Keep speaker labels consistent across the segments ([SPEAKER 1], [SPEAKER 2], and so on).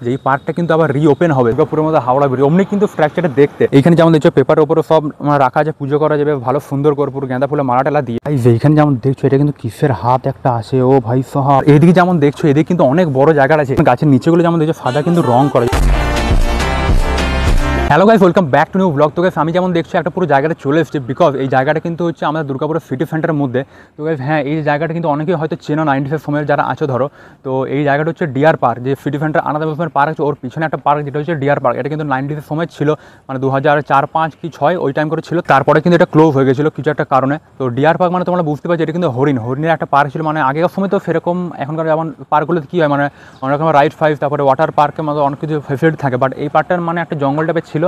[SPEAKER 1] যে এই পার্কটা কিন্তু আবার রিওপেন হবে দুর্গাপুরের মধ্যে হাওড়া ব্রিজ অমনি কিন্তু স্ট্রাকচারটা দেখতে। এইখানে যেমন দেখছো পেপারের উপরে সব রাখা আছে, পুজো করা যাবে ভালো সুন্দর করে পুরো গাঁদা ফুলে মালা টালা দিয়ে। এইখানে যেমন দেখছো এটা কিন্তু কিসের হাত একটা আছে, ও ভাই সাহাব। এদিকে যেমন দেখছো এদিকে কিন্তু অনেক বড় জায়গা আছে, গাছের নিচেগুলো যেমন দেখছো সাদা কিন্তু রং করা। Hello guys, welcome back to new blog. তো গাইস আমি যেমন দেখছি একটা পুরো জায়গাটা চলে এসেছে, বিকজ এই জায়গাটা কিন্তু হচ্ছে আমাদের দুর্গাপুরের সিটি সেন্টারের মধ্যে। তো গাইস হ্যাঁ, এই জায়গাটা কিন্তু অনেকেই হয়তো চেনো 95 সময়ের যারা আছো ধরো। তো এই জায়গাটা হচ্ছে ডিয়ার পার্ক, যে সিটি সেন্টার আলাদা রকমের পার্ক আছে, ওর পিছনে একটা পার্ক যেটা হচ্ছে ডিয়ার পার্ক। এটা কিন্তু 90 সময় ছিল, মানে 2004, 5 কি 6 ওই টাইম করে ছিল। তারপরে কিন্তু এটা ক্লোজ হয়ে গেছিলো কিছু একটা কারণে। তো ডিয়ার পার্ক মানে তোমরা বুঝতে পারছো এটা কিন্তু হরিণের একটা পার্ক ছিল। মানে আগেকার সময় তো সেরকম, এখনকার যেমন পার্কগুলোতে কী হয় মানে অনেক রকম রাইড ফাইড, তারপরে ওয়াটার পার্কের মতো অনেক কিছু ফেসিলিটি থাকে। বাট এই পার্কটার মানে একটা জঙ্গল টাইপের ছিল,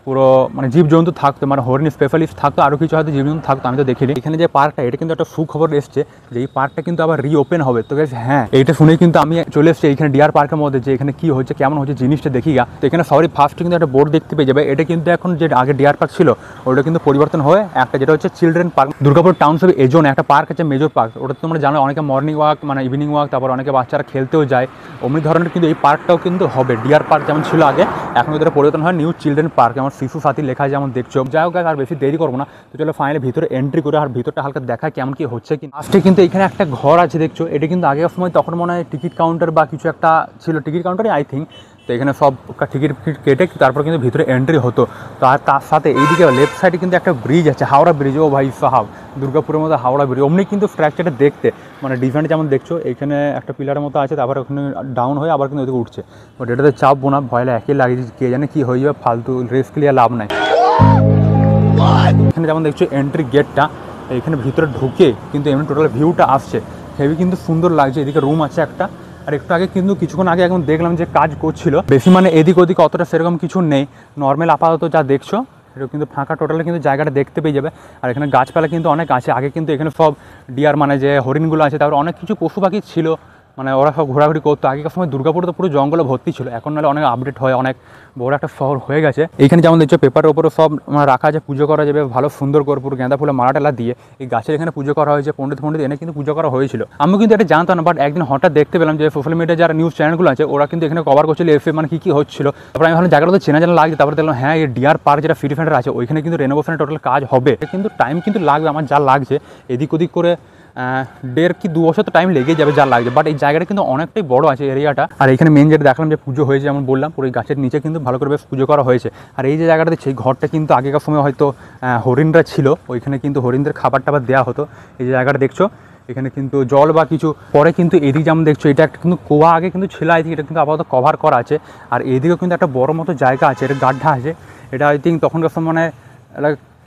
[SPEAKER 1] পুরো মানে জীবজন্তু থাকতো, মানে হরিণ স্পেশালিস্ট থাকতো, আরও কিছু হয়তো জীবজন্তু থাকতো, আমি তো দেখিনি। এখানে যে পার্কটা, এটা কিন্তু একটা সুখবর এসছে যে এই পার্কটা কিন্তু আবার রিওপেন হবে। তো গাইস হ্যাঁ, এইটা শুনেই কিন্তু আমি চলে এসেছি এইখানে ডিয়ার পার্কের মধ্যে, যে এখানে কি হচ্ছে কেমন হচ্ছে জিনিসটা দেখি গা। তো এখানে সবারই ফার্স্টে কিন্তু একটা বোর্ড দেখতে পেয়ে যাবে। এটা কিন্তু এখন যে আগে ডিয়ার পার্ক ছিল ওটা কিন্তু পরিবর্তন হয়ে একটা যেটা হচ্ছে চিলড্রেন পার্ক। দুর্গাপুর টাউনশিপ এজোন একটা পার্ক আছে, মেজর পার্ক। ওটা তোমরা জানো অনেকে মর্নিং ওয়াক মানে ইভিনিং ওয়াক, তারপর অনেকে বাচ্চারা খেলতেও যায়, অমনি ধরনের কিন্তু এই পার্কটাও কিন্তু হবে। ডিয়ার পার্ক যেমন ছিল আগে, এখন ওদের পরিবর্তন হয় নিউ চিলড্রেন পার্ক, যেমন শিশু সাথী লেখা যেমন দেখছো। যাই হোক আর বেশি দেরি করবো না, তো চলো ফাইনালি ভিতরে এন্ট্রি করে আর ভিতরটা হালকা দেখা কেমন কি হচ্ছে। কি লাস্টে কিন্তু এখানে একটা ঘর আছে দেখছো, এটা কিন্তু আগের সময় তখন মনে হয় টিকিট কাউন্টার বা কিছু একটা ছিল, টিকিট কাউন্টারই আই থিঙ্ক। তো এখানে সব টিকিট কেটে তারপর কিন্তু ভিতরে এন্ট্রি হতো। তো আর তার সাথে এইদিকে লেফট সাইডে কিন্তু একটা ব্রিজ আছে, হাওড়া ব্রিজ। ও ভাই সাহাব, দুর্গাপুরের মধ্যে হাওড়া ব্রিজ অমনি কিন্তু স্ট্রাকচারটা দেখতে, মানে ডিজাইনটা যেমন দেখছো এখানে একটা পিলারের মতো আছে, তারপরে ওখানে ডাউন হয়ে আবার কিন্তু ওদিকে উঠছে। বাট এটাতে চাপবো না, ভয় একই লাগে, কে জানে কি হয়ে যাবে, ফালতু রিস্ক নিয়ে লাভ নাই। এখানে যেমন দেখছো এন্ট্রি গেটটা, এখানে ভিতরে ঢুকে কিন্তু এমনি টোটাল ভিউটা আসছে, হেভি কিন্তু সুন্দর লাগছে। এদিকে রুম আছে একটা, আর একটু আগে কিন্তু কিছুক্ষণ আগে এখন দেখলাম যে কাজ করছিল বেশি, মানে এদিক ওদিক অতটা সেরকম কিছু নেই, নর্মাল আপাতত যা দেখছো এটা কিন্তু ফাঁকা টোটালে কিন্তু জায়গাটা দেখতে পেয়ে যাবে। আর এখানে গাছপালা কিন্তু অনেক আছে, আগে কিন্তু এখানে সব ডিয়ার মানে যে হরিণগুলো আছে, তারপর অনেক কিছু পশু পাখি ছিল, মানে ওরা সব ঘোরাঘুরি করতো। আগেকার সময় দুর্গাপুর তো পুরো জঙ্গলে ভর্তি ছিল, এখন নাহলে অনেক আপডেট হয়, অনেক বড় একটা শহর হয়ে গেছে। এইখানে যেমন দেখছো পেপারের উপরে সব রাখা আছে, পুজো করা যাবে ভালো সুন্দর করে পুরো গাঁদা ফুলে মালা টালা দিয়ে। এই গাছের এখানে পুজো করা হয়েছে, পণ্ডিত এনে কিন্তু পুজো করা হয়েছিল। আমি কিন্তু এটা জানতাম না, বাট একদিন হঠাৎ দেখতে পেলাম যে সোশ্যাল মিডিয়া যারা নিউজ চ্যানেলগুলো আছে ওরা কিন্তু এখানে কভার করছিল এফে মানে কী হচ্ছিল। তারপরে আমি ভাবলাম জায়গাটা তো চেনা জানা লাগছে, তারপরে দেখলাম হ্যাঁ এই ডিয়ার পার্ক যেটা সিটি সেন্টার আছে ওইখানে কিন্তু রেনোভেশনের টোটাল কাজ হবে। কিন্তু টাইম কিন্তু লাগবে, আমার যা লাগছে এদিক ওদিক করে 1.5 কি 2 বছর তো টাইম লেগে যাবে যা লাগছে। বাট এই জায়গাটা কিন্তু অনেকটাই বড় আছে এরিয়াটা। আর এখানে মেন যেটা দেখলাম যে পুজো হয়েছে, যেমন বললাম পুরো গাছের নিচে কিন্তু ভালো করে বেশ পুজো করা হয়েছে। আর এই যে জায়গাটা দেখছি, ঘরটা কিন্তু আগেকার সময় হয়তো হরিণরা ছিল, ওইখানে কিন্তু হরিণদের খাবার টাবার দেওয়া হতো। এই যে জায়গাটা দেখছো এখানে কিন্তু জল বা কিছু পরে কিন্তু এদিকে যেমন দেখছো এটা একটা কিন্তু কুয়া আগে কিন্তু ছিল, আই থিঙ্ক এটা কিন্তু আপাতত কভার করা আছে। আর এদিকেও কিন্তু একটা বড় মতো জায়গা আছে, এটা গাড্ডা আছে। এটা আই থিঙ্ক তখনকার সময় মানে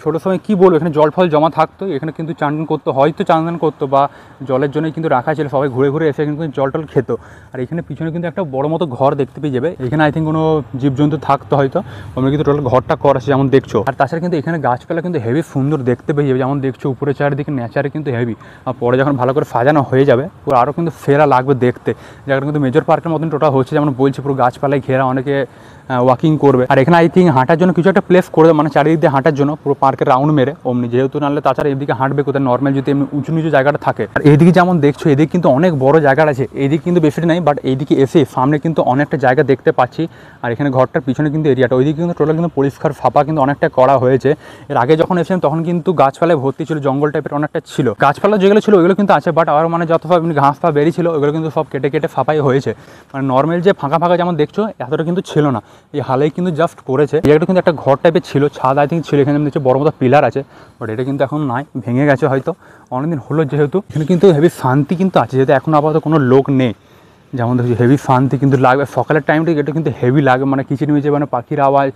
[SPEAKER 1] ছোটো সময় কী বলবো, এখানে জল ফল জমা থাকতো, এখানে কিন্তু চান করতো, হয়তো চান করতো বা জলের জন্যই কিন্তু রাখা ছিল, সবাই ঘুরে ঘুরে এসে কিন্তু জল টল খেতো। আর এখানে পিছনে কিন্তু একটা বড় মতো ঘর দেখতে পেয়ে যাবে, এখানে আই থিঙ্ক কোনো জীবজন্তু থাকতো হয়তো, আমরা কিন্তু টোটাল ঘরটা করা আছে যেমন দেখছো। আর তাছাড়া কিন্তু এখানে গাছপালা কিন্তু হেভি সুন্দর দেখতে পেয়ে যাবে, যেমন দেখছো উপরে চারিদিকে নেচারে কিন্তু হেভি। আর পরে যখন ভালো করে সাজানো হয়ে যাবে পুরো আরও কিন্তু ফেরা লাগবে দেখতে। জায়গাটা কিন্তু মেজর পার্কের মতন টোটাল হচ্ছে, যেমন বলছি পুরো গাছপালায় ঘেরা, অনেকে ওয়াকিং করবে। আর এখানে আই থিঙ্ক হাঁটার জন্য কিছু একটা প্লেস করে দেবে, মানে চারিদিক দিয়ে হাঁটার জন্য পুরো পার্কের রাউন্ড মেরে অমনি, যেহেতু নাহলে তাছাড়া এদিকে হাঁটবে কোথায় নর্মাল যদি এমনি উঁচু নিচু জায়গাটা থাকে। আর এইদিকে যেমন দেখছো এদিকে কিন্তু অনেক বড় জায়গা আছে, এইদিকে কিন্তু বেশি নেই, বাট এইদিকে এসে সামনে কিন্তু অনেকটা জায়গা দেখতে পাচ্ছি। আর এখানে ঘরটার পিছনে কিন্তু এরিয়াটা ওইদিকে কিন্তু টোটাল কিন্তু পরিষ্কার ফাঁপা কিন্তু অনেকটা করা হয়েছে। এর আগে যখন এসেছিলাম তখন কিন্তু গাছপালায় ভর্তি ছিল, জঙ্গল টাইপের অনেকটা ছিল, গাছপালা যেগুলো ছিল ওইগুলো কিন্তু আছে, বাট আর মানে যত সব ঘাস পা বেরিয়েছিল ওইগুলো কিন্তু সব কেটে কেটে ফাঁপাই হয়েছে। মানে নর্মাল যে ফাঁকা ফাঁকা যেমন দেখছো এতটা কিন্তু ছিল না, এই হালেই কিন্তু জাস্ট করেছে। এটা কিন্তু একটা ঘর টাইপের ছিল, ছাদ আই থিঙ্ক ছিল, এখানে দেখছো বড় মতো পিলার আছে, বাট এটা কিন্তু এখন নাই, ভেঙে গেছে হয়তো অনেকদিন হলো। যেহেতু এখানে কিন্তু হেভি শান্তি কিন্তু আছে, যেহেতু এখন আপাতত কোনো লোক নেই, যেমন দেখছি হেভি শান্তি কিন্তু লাগবে সকালের টাইমটা, এটা কিন্তু হেভি লাগবে, মানে কিচিরমিচির মানে পাখির আওয়াজ,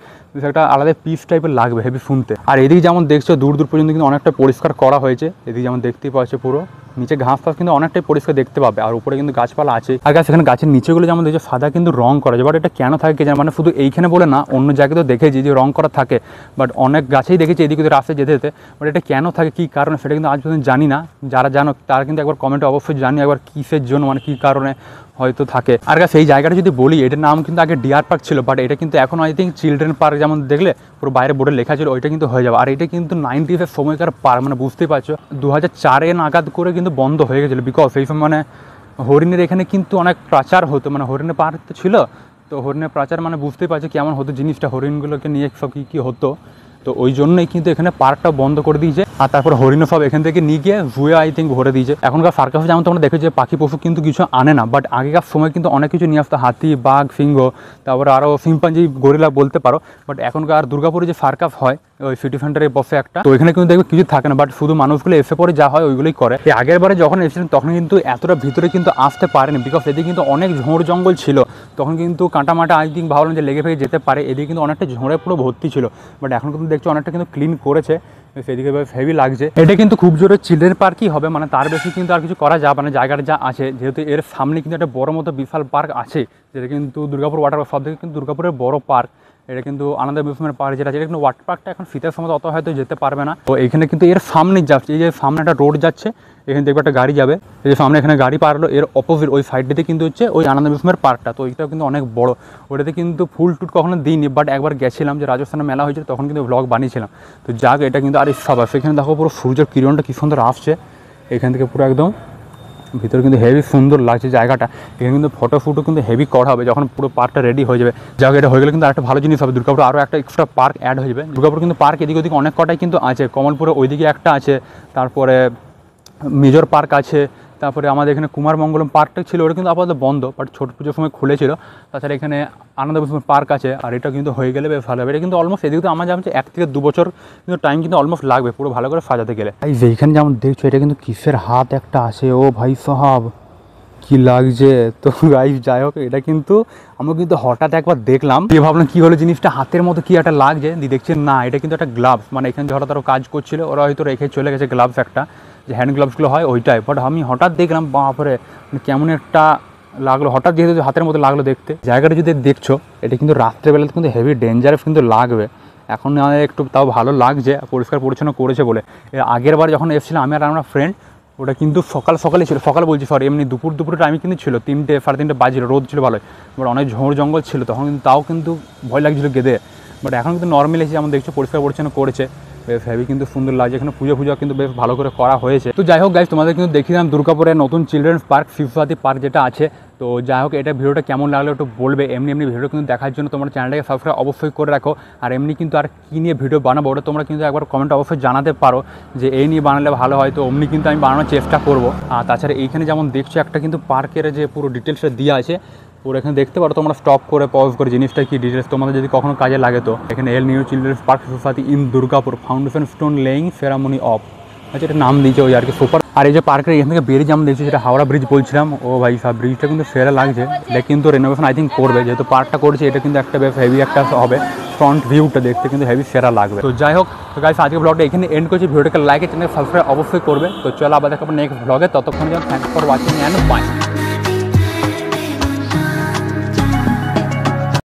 [SPEAKER 1] একটা আলাদা পিস টাইপের লাগবে হেভি শুনতে। আর এদিকে যেমন দেখছো দূর দূর পর্যন্ত কিন্তু অনেকটা পরিষ্কার করা হয়েছে, এদিকে যেমন দেখতেই পাচ্ছে পুরো নিচে ঘাস ফাস কিন্তু অনেকটাই পরিষ্কার দেখতে পাবে, আর উপরে কিন্তু গাছপালা আছে। আর গাছ এখানে গাছের নিচেগুলো যেমন দেখছো সাদা কিন্তু রং করা যায়, বাট এটা কেন থাকে কে জানে, মানে শুধু এইখানে বলে না অন্য জায়গায় তো দেখেছি যে রং করা থাকে, বাট অনেক গাছেই দেখেছি এদিকে রাস্তায় যেতে যেতে, বাট এটা কেন থাকে কী কারণে সেটা কিন্তু আজ পর্যন্ত জানি না। যারা জানো তারা কিন্তু একবার কমেন্টে অবশ্যই জানি একবার কিসের জন্য, মানে কী কারণে হয়তো থাকে। আর গাছ এই জায়গাটা যদি বলি, এটার নাম কিন্তু আগে ডিয়ার পার্ক ছিল, বাট এটা কিন্তু এখন আই থিঙ্ক চিলড্রেন পার্ক, যেমন দেখলে পুরো বাইরে বোর্ডে লেখা ছিল ওইটা কিন্তু হয়ে যাবে। আর এটা কিন্তু 90s সময়কার পার্ক, মানে বুঝতেই পারছো 2004 নাগাদ করে কিন্তু বন্ধ হয়ে গেছিলো, বিকজ এই সময় মানে হরিণের এখানে কিন্তু অনেক প্রচার হতো, মানে হরিণের পার্ক তো ছিল, তো তো হরিণের প্রাচার মানে বুঝতেই পারছে কেমন হতো জিনিসটা, হরিণগুলোকে নিয়ে সব কী হতো। তো ওই জন্যই কিন্তু এখানে পার্কটা বন্ধ করে দিয়েছে। আর তারপর হরিণ সব এখান থেকে নিয়ে গিয়ে জুয়ে আই থিঙ্ক ভরে দিয়েছে। এখনকার সার্কাসে যেমন তোমরা দেখো যে পাখি পশু কিন্তু কিছু আনে না, বাট আগেকার সময় কিন্তু অনেক কিছু নিয়ে আসতো, হাতি, বাঘ, সিংহ, তারপরে আরও শিম্পাঞ্জি, গরিলা বলতে পারো। বাট এখনকার দুর্গাপুরে যে সার্কাস হয় ওই সিটি সেন্টারে বসে একটা, তো ওইখানে কিন্তু দেখবে কিছু থাকে না, বাট শুধু মানুষগুলো এসে পরে যা হয় ওইগুলোই করে। এই আগের বারে যখন এসেছিলেন তখন কিন্তু এতটা ভিতরে কিন্তু আসতে পারেনি, বিকজ এদিকে কিন্তু অনেক ঝোড় জঙ্গল ছিল। তখন কিন্তু কাঁটামাটা আই থিঙ্ক ভাবলাম যে লেগে ফেগে যেতে পারে, এদিকে কিন্তু অনেকটা ঝোড়ে পুরো ভর্তি ছিল। বাট এখন কিন্তু দেখছো অনেকটা কিন্তু ক্লিন করেছে, সেদিকে বেশ হেভি লাগছে। এটা কিন্তু খুব জোরে চিলড্রেন পার্কই হবে, মানে তার বেশি কিন্তু আর কিছু করা যাবে না জায়গাটা যা আছে, যেহেতু এর সামনে কিন্তু একটা বড় মতো বিশাল পার্ক আছে, যেটা কিন্তু দুর্গাপুর ওয়াটার পার্ক, সব থেকে কিন্তু দুর্গাপুরের বড় পার্ক। এটা কিন্তু আনন্দ মিউজিয়ামের পার্ক যেটা আছে, এটা কিন্তু ওয়াটার পার্কটা এখন শীতের সময় অত হয়তো যেতে পারবে না। তো এখানে কিন্তু এর সামনে যাচ্ছে, এই যে সামনে একটা রোড যাচ্ছে, এখানে দেখবে একটা গাড়ি যাবে, এই যে সামনে এখানে গাড়ি পারলো, এর অপোজিট ওই সাইডটিতে কিন্তু হচ্ছে ওই আনন্দ মিউজিয়ামের পার্কটা। তো ওইটাও কিন্তু অনেক বড়, ওটাতে কিন্তু ফুল টুট কখনো দিইনি, বাট একবার গেছিলাম যে রাজস্থানে মেলা হয়েছিল তখন কিন্তু ব্লগ বানিয়েছিলাম। তো যাক, এটা কিন্তু আর সব আছে। এখানে দেখো পুরো সূর্যের কিরণটা কী সুন্দর আসছে এখান থেকে, পুরো একদম ভিতরে কিন্তু হেভি সুন্দর লাগছে জায়গাটা। এখানে কিন্তু ফটো কিন্তু হেভি করা হবে যখন পুরো পার্কটা রেডি হয়ে যাবে। যাক, এটা হয়ে গেলে কিন্তু একটা ভালো জিনিস হবে, দুর্গাপুর আরও একটা এক্সট্রা পার্ক অ্যাড হয়ে যাবে। দুর্গাপুর কিন্তু পার্ক এদিক ওদিক অনেক কটাই কিন্তু আছে, কমলপুরে ওইদিকে একটা আছে, তারপরে মেজর পার্ক আছে, তারপরে আমাদের এখানে কুমারমঙ্গলম পার্কটা ছিল, ওটা কিন্তু আপাতত বন্ধ, বাট ছোট পুজোর সময় খুলেছিল। তাছাড়া এখানে আনন্দ মিউজিয়াম পার্ক আছে, আর এটা কিন্তু হয়ে গেলে বেশ ভালো হবে। এটা কিন্তু অলমোস্ট এদিকে তো আমার জানছে 1 থেকে 2 বছর কিন্তু টাইম কিন্তু অলমোস্ট লাগবে পুরো ভালো করে সাজাতে গেলে। এই যেখানে যেমন দেখছো এটা কিন্তু কিসের হাত একটা আছে, ও ভাই সাহাব কি লাগছে। তো গাইস যাই হোক, এটা কিন্তু আমরা কিন্তু হঠাৎ একবার দেখলাম, দিয়ে ভাবলাম কী হলো জিনিসটা, হাতের মতো কি একটা লাগছে, দিয়ে দেখছি না এটা কিন্তু একটা গ্লাভস, মানে এখানে হঠাৎ আরও কাজ করছিল ওরা হয়তো রেখে চলে গেছে গ্লাভস একটা, যে হ্যান্ড গ্লাভসগুলো হয় ওইটাই। বাট আমি হঠাৎ দেখলাম বাপরে কেমন একটা লাগলো, হঠাৎ যেহেতু হাতের মতো লাগলো দেখতে। জায়গাটা যদি দেখছো এটা কিন্তু রাত্রেবেলাতে কিন্তু হেভি ডেঞ্জারাস কিন্তু লাগবে, এখন একটু তাও ভালো লাগছে পরিষ্কার পরিচ্ছন্ন করেছে বলে। এর আগের বার যখন এসেছিলাম আমি আর আমার ফ্রেন্ড, ওটা কিন্তু সকালে ছিল, সকাল বলছি সরি, এমনি দুপুর টাইমে কিন্তু ছিল, 3টে সাড়ে 3টে বাজছিল, রোদ ছিল ভালোই, বাট অনেক ঝোড় জঙ্গল ছিল তখন কিন্তু, তাও কিন্তু ভয় লাগছিলো গেদে। বাট এখন কিন্তু নর্মালি এসে যেমন দেখছো পরিষ্কার পরিচ্ছন্ন করেছে, বেশ হেভি কিন্তু সুন্দর লাগছে। এখানে পুজো কিন্তু বেশ ভালো করে করা হয়েছে। তো যাই হোক গাইস, তোমাদের কিন্তু দেখিলাম দুর্গাপুরের নতুন চিলড্রেন্স পার্ক শিবসাথী পার্ক যেটা আছে। তো যাই হোক, এটা ভিডিওটা কেমন লাগলো একটু বলবে। এমনি ভিডিও কিন্তু দেখার জন্য তোমার চ্যানেলটাকে সাবস্ক্রাইব অবশ্যই করে রাখো। আর এমনি কিন্তু আর কী নিয়ে ভিডিও বানাবো ওটা তোমরা কিন্তু একবার কমেন্ট অবশ্যই জানাতে পারো, যে এই নিয়ে বানালে ভালো হয়। তো অমনি কিন্তু আমি বানানোর চেষ্টা করবো। আর তাছাড়া এইখানে যেমন দেখছো একটা কিন্তু পার্কের যে পুরো ডিটেলসটা দেওয়া আছে, পুরো এখানে দেখতে পারো তোমরা, স্টপ করে পজ করে জিনিসটা কি ডিটেলস তোমাদের যদি কখনো কাজে লাগে। তো এখানে এল new children's park society in Durgapur foundation stone laying ceremony of, আচ্ছা এটা নাম দিয়েছে ওই আর কি সুপার। আর এই যে পার্কের এখান থেকে বেরিয়ে যেমন দেখছি, যেটা হাওড়া ব্রিজ বলছিলাম, ও ভাই সব ব্রিজটা কিন্তু সেরা লাগছে। এটা কিন্তু রেনোভেশন আই থিঙ্ক করবে, যেহেতু পার্কটা করেছে, এটা কিন্তু একটা বেশ হেভি একটা হবে, ফ্রন্ট ভিউটা দেখতে কিন্তু হেভি সেরা লাগবে। তো যাই হোক গাইস, আজকে ব্লগটা এখানে এন্ড করছি। ভিডিওটাকে লাইক চ্যানেল সাবস্ক্রাইব অবশ্যই করবে। তো চলো আবার দেখাবো নেক্সট ব্লগে, ততক্ষণ যেন thanks for watching and by.